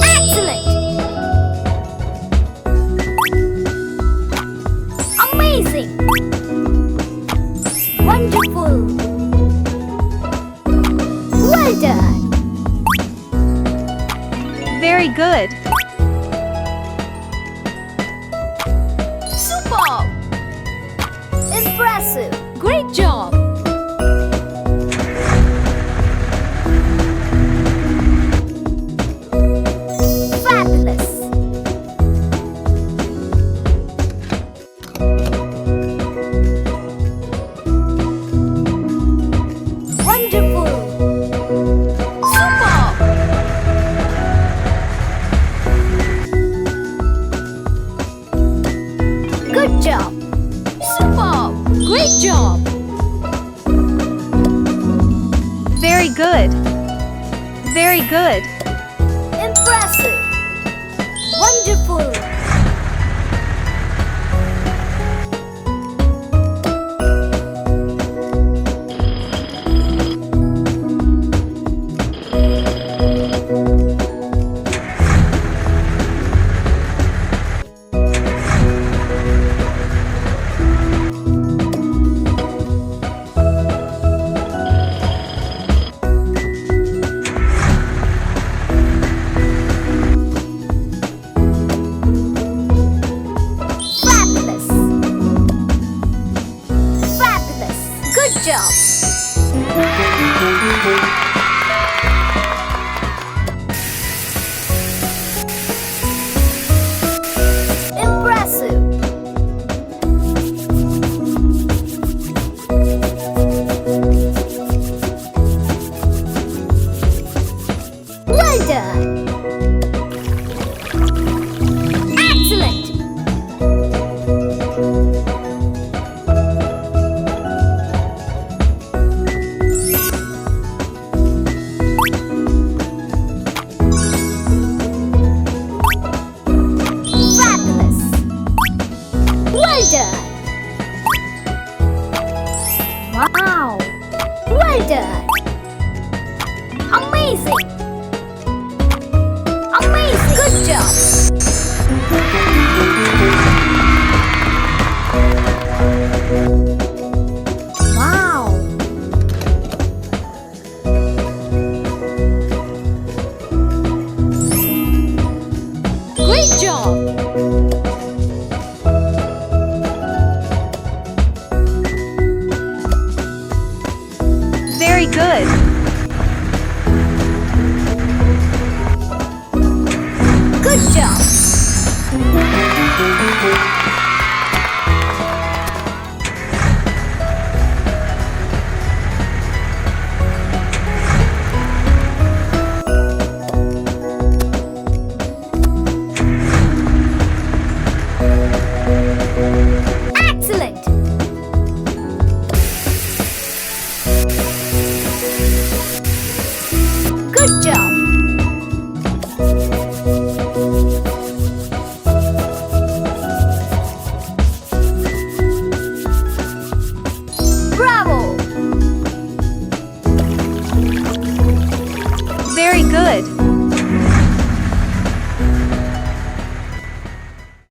Excellent! Amazing! Wonderful! Well done! Very good. Superb! Impressive! Great job! Fabulous! Wonderful! Superb! Good job! Superb! Great job! Very good. Very good. Impressive! Wonderful! Fabulous! Fabulous! Good job! Impressive! Well done! Excellent! Fabulous! Well done! Wow! Well done! Amazing! Amazing! Good job! Wow! Great job! Very good. Good job!